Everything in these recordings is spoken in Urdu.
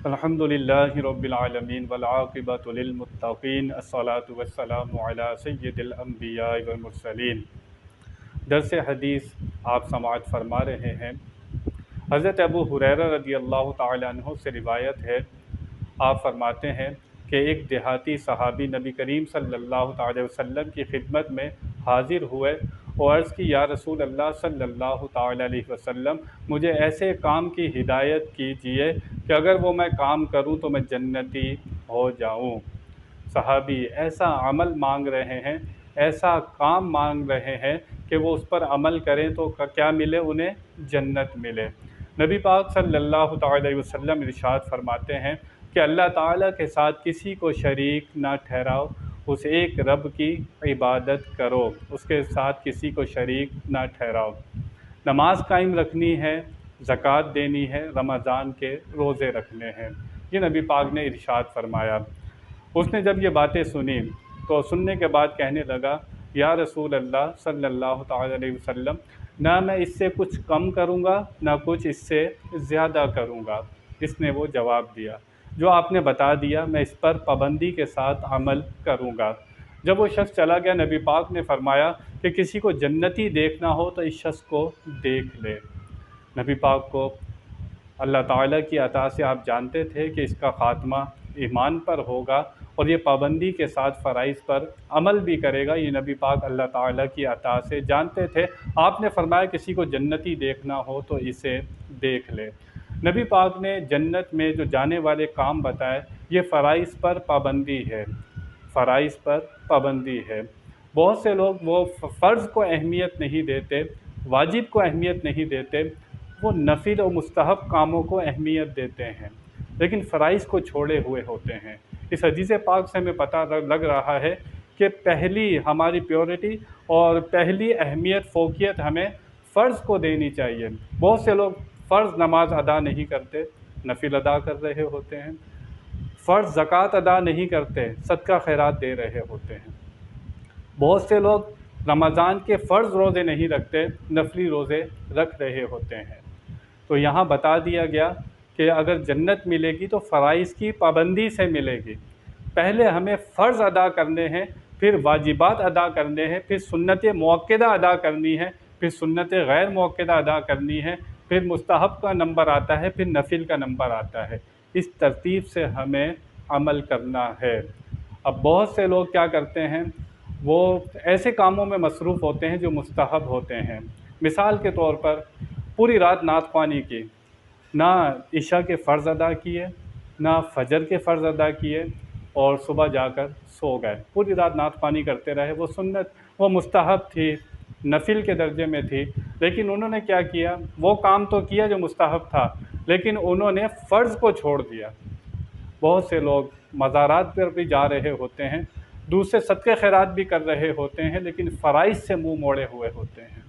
الحمدللہ رب العالمین والعاقبۃ للمتقین الصلاۃ والسلام علی سید الانبیاء والمرسلین۔ درس حدیث آپ سماعت فرما رہے ہیں۔ حضرت ابو ہریرہ رضی اللہ تعالی عنہ سے روایت ہے، آپ فرماتے ہیں کہ ایک دیہاتی صحابی نبی کریم صلی اللہ تعالی وسلم کی خدمت میں حاضر ہوئے اور عرض کی، یا رسول اللہ صلی اللہ تعالی علیہ وسلم، مجھے ایسے کام کی ہدایت کیجیے کہ اگر وہ میں کام کروں تو میں جنتی ہو جاؤں۔ صحابی ایسا عمل مانگ رہے ہیں، ایسا کام مانگ رہے ہیں کہ وہ اس پر عمل کریں تو کیا ملے؟ انہیں جنت ملے۔ نبی پاک صلی اللہ تعالی علیہ وسلم ارشاد فرماتے ہیں کہ اللہ تعالیٰ کے ساتھ کسی کو شریک نہ ٹھہراؤ، اس ایک رب کی عبادت کرو، اس کے ساتھ کسی کو شریک نہ ٹھہراؤ۔ نماز قائم رکھنی ہے، زکوٰۃ دینی ہے، رمضان کے روزے رکھنے ہیں، یہ نبی پاک نے ارشاد فرمایا۔ اس نے جب یہ باتیں سنی تو سننے کے بعد کہنے لگا، یا رسول اللہ صلی اللہ تعالی علیہ وسلم، نہ میں اس سے کچھ کم کروں گا نہ کچھ اس سے زیادہ کروں گا۔ اس نے وہ جواب دیا، جو آپ نے بتا دیا میں اس پر پابندی کے ساتھ عمل کروں گا۔ جب وہ شخص چلا گیا، نبی پاک نے فرمایا کہ کسی کو جنتی دیکھنا ہو تو اس شخص کو دیکھ لے۔ نبی پاک کو اللہ تعالیٰ کی عطا سے آپ جانتے تھے کہ اس کا خاتمہ ایمان پر ہوگا اور یہ پابندی کے ساتھ فرائض پر عمل بھی کرے گا، یہ نبی پاک اللہ تعالیٰ کی عطا سے جانتے تھے۔ آپ نے فرمایا کسی کو جنتی دیکھنا ہو تو اسے دیکھ لے۔ نبی پاک نے جنت میں جو جانے والے کام بتائے، یہ فرائض پر پابندی ہے، فرائض پر پابندی ہے۔ بہت سے لوگ وہ فرض کو اہمیت نہیں دیتے، واجب کو اہمیت نہیں دیتے، وہ نفل و مستحب کاموں کو اہمیت دیتے ہیں، لیکن فرائض کو چھوڑے ہوئے ہوتے ہیں۔ اس حدیث پاک سے ہمیں پتہ لگ رہا ہے کہ پہلی ہماری پیورٹی اور پہلی اہمیت، فوقیت ہمیں فرض کو دینی چاہیے۔ بہت سے لوگ فرض نماز ادا نہیں کرتے، نفل ادا کر رہے ہوتے ہیں، فرض زکوٰۃ ادا نہیں کرتے، صدقہ خیرات دے رہے ہوتے ہیں۔ بہت سے لوگ رمضان کے فرض روزے نہیں رکھتے، نفلی روزے رکھ رہے ہوتے ہیں۔ تو یہاں بتا دیا گیا کہ اگر جنت ملے گی تو فرائض کی پابندی سے ملے گی۔ پہلے ہمیں فرض ادا کرنے ہیں، پھر واجبات ادا کرنے ہیں، پھر سنت مؤکدہ ادا کرنی ہے، پھر سنت غیر مؤکدہ ادا کرنی ہے، پھر مستحب کا نمبر آتا ہے، پھر نفل کا نمبر آتا ہے۔ اس ترتیب سے ہمیں عمل کرنا ہے۔ اب بہت سے لوگ کیا کرتے ہیں، وہ ایسے کاموں میں مصروف ہوتے ہیں جو مستحب ہوتے ہیں۔ مثال کے طور پر پوری رات نعت خوانی کی، نہ عشاء کے فرض ادا کیے، نہ فجر کے فرض ادا کیے، اور صبح جا کر سو گئے۔ پوری رات نعت خوانی کرتے رہے، وہ سنت، وہ مستحب تھی، نفل کے درجے میں تھی، لیکن انہوں نے کیا کیا؟ وہ کام تو کیا جو مستحب تھا، لیکن انہوں نے فرض کو چھوڑ دیا۔ بہت سے لوگ مزارات پر بھی جا رہے ہوتے ہیں، دوسرے صدقے خیرات بھی کر رہے ہوتے ہیں، لیکن فرائض سے منہ موڑے ہوئے ہوتے ہیں۔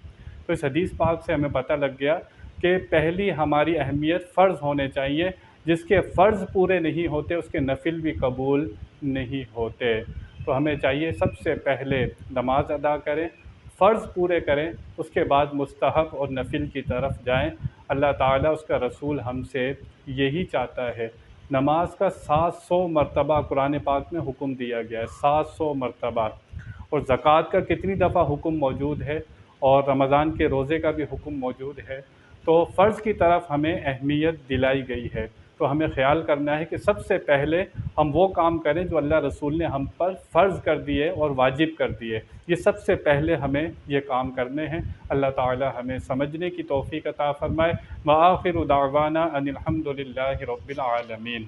تو اس حدیث پاک سے ہمیں پتہ لگ گیا کہ پہلی ہماری اہمیت فرض ہونے چاہیے، جس کے فرض پورے نہیں ہوتے اس کے نفل بھی قبول نہیں ہوتے۔ تو ہمیں چاہیے سب سے پہلے نماز ادا کریں، فرض پورے کریں، اس کے بعد مستحب اور نفل کی طرف جائیں۔ اللہ تعالیٰ، اس کا رسول ہم سے یہی چاہتا ہے۔ نماز کا 700 مرتبہ قرآن پاک میں حکم دیا گیا ہے، 700 مرتبہ، اور زکوٰۃ کا کتنی دفعہ حکم موجود ہے، اور رمضان کے روزے کا بھی حکم موجود ہے۔ تو فرض کی طرف ہمیں اہمیت دلائی گئی ہے، تو ہمیں خیال کرنا ہے کہ سب سے پہلے ہم وہ کام کریں جو اللہ رسول نے ہم پر فرض کر دیے اور واجب کر دیے۔ یہ سب سے پہلے ہمیں یہ کام کرنے ہیں۔ اللہ تعالی ہمیں سمجھنے کی توفیق عطا فرمائے۔ وآخر دعوانا ان الحمد للہ رب العالمین۔